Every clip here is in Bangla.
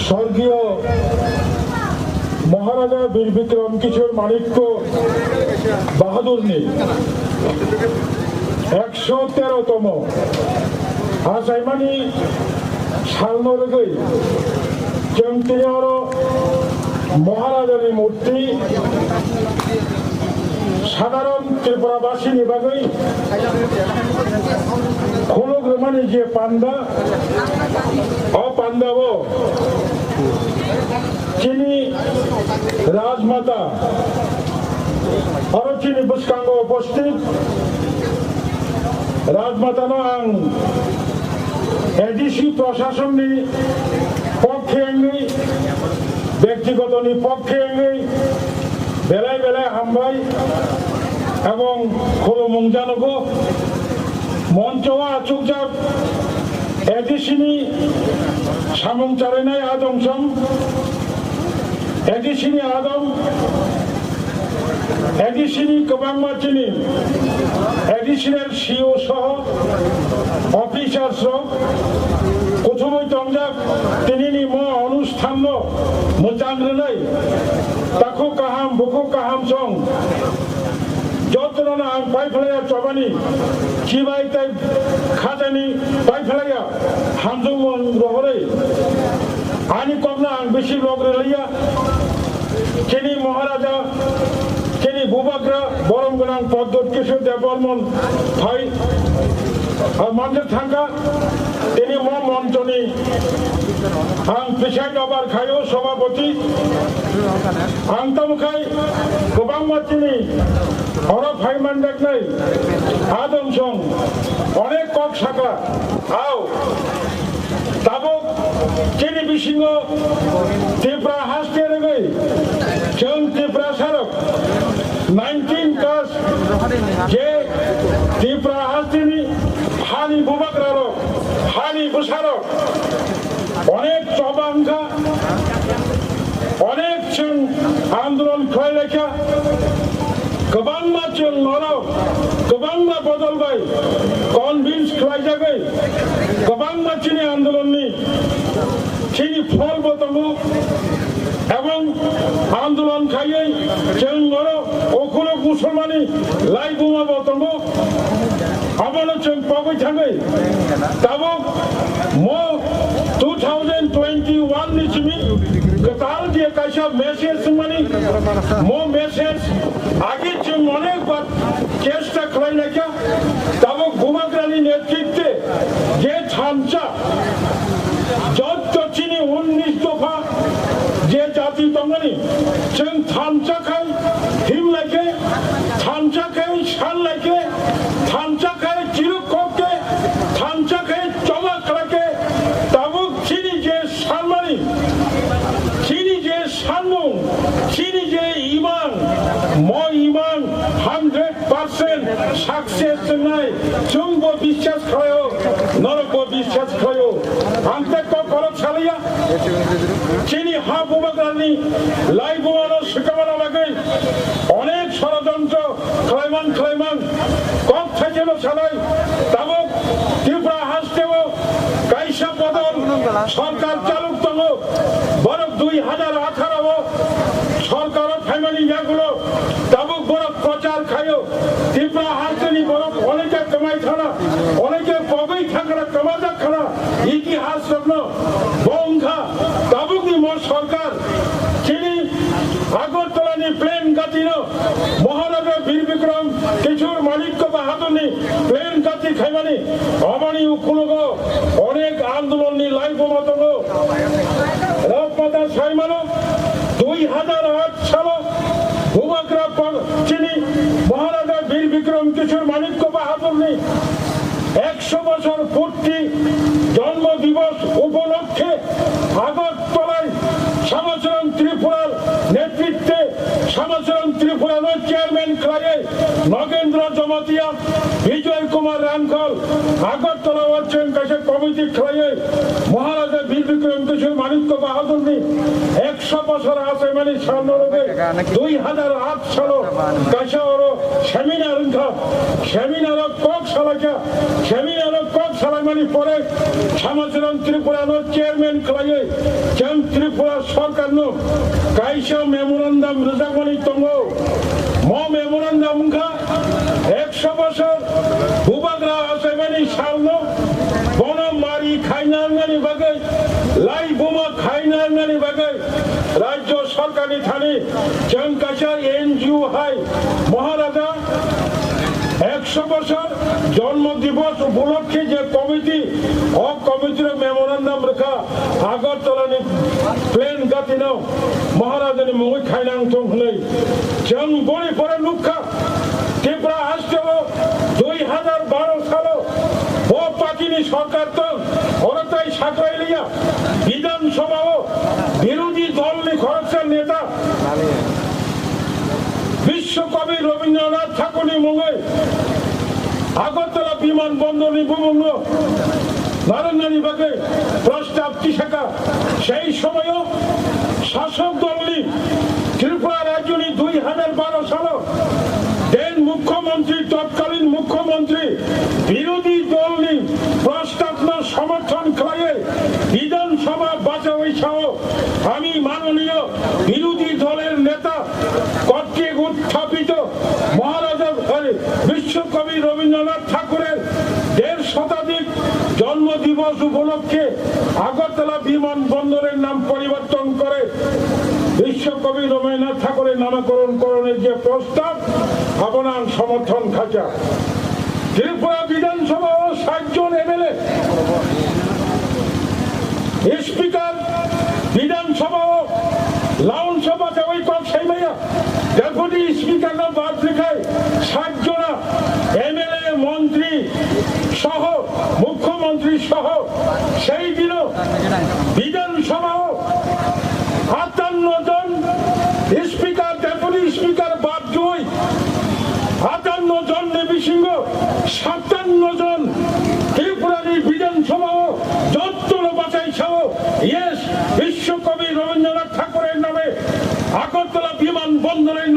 স্বর্গীয় মহারাজা বীর বিক্রম কিশোর মাণিক্য বাহাদুর নি 113তম आसाइमानि सालनोरगै जों तिनियारो महाराजानि मूर्ति साधारण त्रिपुराबासिनि बागै खुलुग्रोमानि जे पान्डा पान्डाबो चिनी राजमाता आरो चिनी बुसकांगो उपस्थित राजमातानो आं एडिसी प्रशासननि पक्षे आंनि व्यक्तिगतनि पक्षे आंनि बेलाय बेलाय हामबाय एवं खुलुमं जानांगौ मन्चआव आचुकजाब एडिसिनि सामुं चालायनाय आदमसं एडिसिनि आदम एडिसिनि गोबां मानसिनि एडिशनेल सीओ सह अफिसार्स प्रथमै तंजाब दिनैनि म अनुष्ठान मोजांग्रोनाय ताखौ गाहाम बुखौ गाहाम सं जतना आं पाइफलाया चबानि किबाय ताइ खाजानि पाइफलाया हामजों रहरै आनि कमना आं बेसि लग्रोलैया केनि महाराजा केनि बुबाग्रा बरम गोनां पद्मत किशोर देवबर्मन भाई मानजों थांगा दिनै म मन्चनि आं प्रेसिडेन्ट अबार खायो सभापति आं तमखाय गोबां मानसिनि हरफ हाइमान देखनाय आदमसं अनेक कक साखा आव दाबो केनि बिसिङो त्रिपुरा हास्टेरगै जों त्रिपुरा सारक 19 कास जे त्रिपुरा हास्टेनि हानि बुबाग्रारो हानि बुसारो अनेक चबांखा अनेक जों आन्दोलन खालायलायखा गोबां मानसिजों न'राव गोबां मा बदलबाय कनभिन्स खालायजागै गोबां मानसिनि आन्दोलननि थिनि फलबो दङ एवं आन्दोलन खायै जों न'राव अखुलक मुसलमानि लाइ बुमाबो दङ आबानो जों पाबै थाङै दाबो म 2021 नि सिमि गताल दिए कायसा मेसेज मानि म मेसेज आगे जों अनेक बार चेष्टा खालायनायखा दाबो बुमाग्रानि नेतृत्वे जे थामसा जतचिनि 19 दफा जे जाति दङनि जों थामसाखाय हिमलायखे थामसाखाय सानलायखे थामसाखाय चिरुकके थामसाखाय जमा खालाके दाबो चिनि जे सानमानि चिनि जे सानमुं चिनि जे इमान म इमान 100% साक्सेस जोंनाय जोंबो बिश्वास खालायो नरकबो बिश्वास खालायो आंते को करब सालिया चिनि हा बुबाग्रानि लाई बुमानो सिखाबानो लागै अनेक षড়যন্ত্র खालायमान कक थाइजेनो सालाय दाबो त्रिपुरा हास्टेआव कायसा बदल सरकार चालुक दङ बरफ 2018 सरकार फाइमानि यागुलो दाबो बरफ प्रचार खायो त्रिपुरा हास्टेनि बरफ अनेके कमाय थाना अनेके पगै थांग्रा कमाजा खाना इतिहास रत्न बंखा दाबुनि म सरकार चिनि আগরতলানি প্লেন গাতিनो महाराजा বীর বিক্রম কিশোর মাণিক্য বাহাদুরনি প্লেন গাতি খাইমানি অমানি উকুলগ অনেক আন্দোলননি লাইভ মতঙ্গ রপমাতা সাইমানো 2008 সাল বুবাগ্রা চিনি महाराजा বীর বিক্রম কিশোর মাণিক্য বাহাদুরনি 100 বছর পূর্তি জন্ম দিবস উপলক্ষে আগরতলায় শ্যামাচরণ ত্রিপুরার নেতৃত্বে শ্যামাচরণ ত্রিপুরার চেয়ারম্যান ক্লায়ে নগেন্দ্র জমাতিয়া বিজয় কুমার রানখল আগরতলা অঞ্চল কাছে কমিটি ক্লায়ে মহারাজা বীর বিক্রম কিশোর মাণিক্য বাহাদুরনি 100 বছর আছে মানে সামনে 2008 সাল কাছে ওর সেমিনার কক সালাকা সেমিনার কক সালামানি পরে শ্যামাচরণ ত্রিপুরার চেয়ারম্যান ক্লায়ে जों सरकारनो कायसा मेमोरेन्डाम रोजाबनानै दङ म मेमोरेन्डामखा 100 বছর भूबाग्रा आसामानि सावनो बनमारी खायनांगनि बागै लाई बोमा खायनांगनि बागै राज्य सरकारनि थानि जों कायसा एनजिओ हाय महाराजा 100 বছর जन्म दिवस उपलक्षे जे कमिटी कमिटिर मेमोरेन्डाम रेखा आगरतलानि प्लेन गातिनो महाराजानि मुङै खायनांथों होनै जों बयफोरा नुखा त्रिपुरा हास्टेलाव 2012 सालाव ब पार्टीनि सरकार दं अरताय साख्रायलिया विधानसभाव विरोधी दलनि खरसा नेता विश्वकवि रवीन्द्रनाथ ठाकुरनि मुङै আগরতলা বিমানবন্দর নিবন্ধ নারায়ণী বাগে প্রস্তাব তিসাকা সেই সময়ও শাসক দলনি ত্রিপুরা রাজ্যনি 2012 সাল দেন মুখ্যমন্ত্রী তৎকালীন মুখ্যমন্ত্রী বিরোধী দলনি প্রস্তাব সমর্থন করে বিধানসভা বাঁচাওয়াই সহ আমি মাননীয় বিরোধী দলের নেতা কর্তৃক উত্থাপিত মহারাজা বিশ্বকবি রবীন্দ্রনাথ ঠাকুরের 1.5 শতাধিক জন্ম দিবস উপলক্ষে আগরতলা বিমানবন্দরের নাম পরিবর্তন করে বিশ্বকবি রবীন্দ্রনাথ ঠাকুরের নামকরণ করণের যে প্রস্তাব আপনার সমর্থন খাঁচা ত্রিপুরা বিধানসভা ও 60 জন এমএলএ স্পিকার বিধানসভা ও লাউন সভা ওই কম সেই মাইয়া ডেপুটি স্পিকার না বাদ রেখায় 60 জন এমএলএ মন্ত্রী সহ মুখ্যমন্ত্রী সহ সেই দিনও বিধানসভা ও 58 জন স্পিকার ডেপুটি স্পিকার বাদ দুই 58 জন নেবি সিংহ 57 জন ত্রিপুরারি বিধানসভা ও যত্ন বাঁচাই সহ ইয়েস বিশ্বকবি রবীন্দ্রনাথ ঠাকুরের নামে আগরতলা বিমানবন্দরের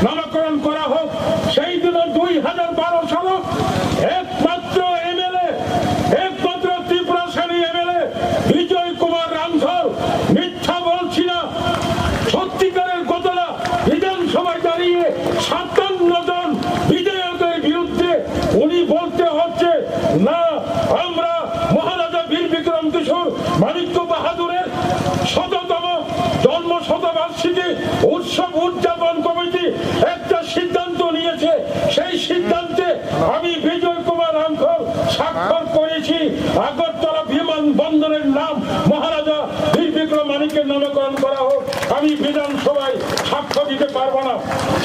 নামকরণ করা হোক সেই দিন 2012 সাল একমাত্র এমএলএ একমাত্র ত্রিপুরা শ্রেণী এমএলএ বিজয় কুমার রামধর মিথ্যা বলছি না সত্যিকারের ঘটনা বিধানসভায় দাঁড়িয়ে 57 জন বিধায়কের বিরুদ্ধে উনি বলতে হচ্ছে না আমরা মহারাজা বীর বিক্রম কিশোর মানিক্য বাহাদুরের 100তম জন্ম শতবার্ষিকী উৎসব উদযাপন কমিটি একটা সিদ্ধান্ত নিয়েছে সেই সিদ্ধান্তে আমি বিজয় কুমার রামধর স্বাক্ষর করেছি আগরতলা বিমানবন্দরের নাম মহারাজা বীর বিক্রম মানিক্যের নামকরণ করা হোক আমি বিধানসভায় সাক্ষ্য দিতে পারবো না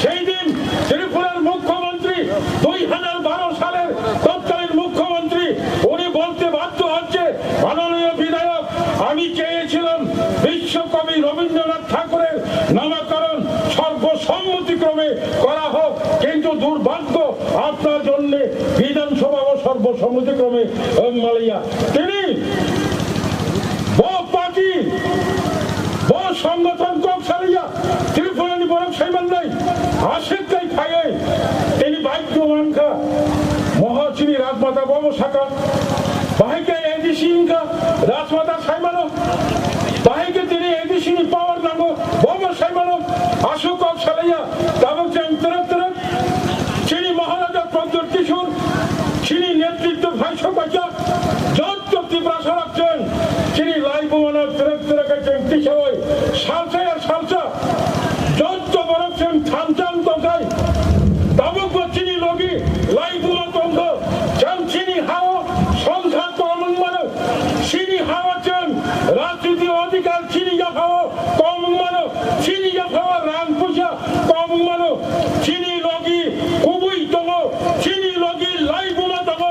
সেই দিন ত্রিপুরার মুখ্যমন্ত্রী 2012 সালের তৎকালীন মুখ্যমন্ত্রী উনি বলতে বাধ্য হচ্ছে মাননীয় বিধায়ক আমি চেয়েছিলাম বিশ্বকবি রবীন্দ্রনাথ ঠাকুরের নামকরণ সর্বসম্মতিক্রমে করা হোক কিন্তু দুর্ভাগ্য আপনার জন্য বিধানসভা ও সর্বসম্মতিক্রমে মালিয়া তিনি পার্টি সংগঠন কক সারিয়া ত্রিপুরানি বরং সেইমান নাই আশেকাই খায়ে তিনি ভাগ্যবান খা মহাচিনি রাজমাতা বম শাখা বাহিকে এডিসি ইনকা রাজমাতা সাইমানো বাহিকে তিনি এডিসি পাওয়ার নামো বম সাইমানো আশু কক সারিয়া তাবক চান তরফ তরফ চিনি মহারাজা প্রদ্যোৎ কিশোর চিনি নেতৃত্ব ভাইস বাচ্চা যত ত্রিপুরা সরাচ্ছেন চিনি লাই বোমানো তরফ তরফ আছেন কিশোর সালসা আর সালসা যত বরফছেন থানচান তথায় তাবক চিনি লগি লাই বোমা তঙ্গ চান চিনি হাও সংখ্যা কম মানো চিনি হাওয়া চান রাজনীতি অধিকার চিনি জাফাও কম মানো চিনি জাফাওয়া রান পুষা কম মানো চিনি লগি খুবই তঙ্গ চিনি লগি লাই বোমা তঙ্গ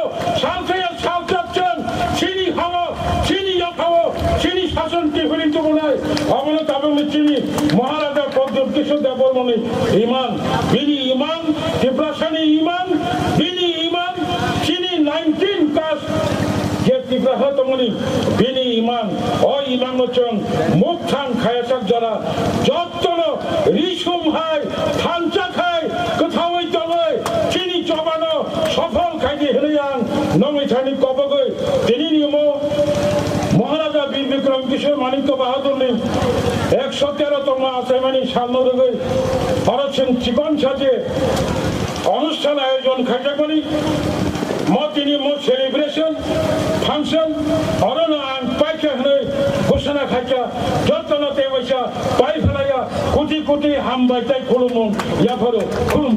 সালসা আর সালসা চান চিনি হাওয়া চিনি জাফাও চিনি শাসন টিফিনিত বলায় অবনত তাবক চিনি মহারাজা প্রদ্যোৎ কিশোর দেববর্মনে ইমান বিনি ইমান ত্রিপুরাসানি ইমান বিনি ইমান চিনি 19 কাস্ট যে ত্রিপুরা হতমনি বিনি ইমান ও ইমান হচ্ছেন মুখ থান খায়াসাক যারা যত্ন রিসুম হায় থানচা খায় কোথাও তবে চিনি চবানো সফল খাইতে হেলিয়ান নমি থানি কবগৈ তিনি নিয়ম মহারাজা বীর বিক্রম ব্রহ্মকিশোর মানিক্য বাহাদুর নেই 113তম আসামানি সালনদে হরছেন চিকন সাজে অনুষ্ঠান আয়োজন খাটাকনি মতিনি মো সেলিব্রেশন ফাংশন অরণ আন পাইকা হয়ে ঘোষণা খাইকা যত্নতে বৈশা পাই ফেলাইয়া কোটি কোটি হাম বাইতাই খুলুম ইয়াফারো খুলুম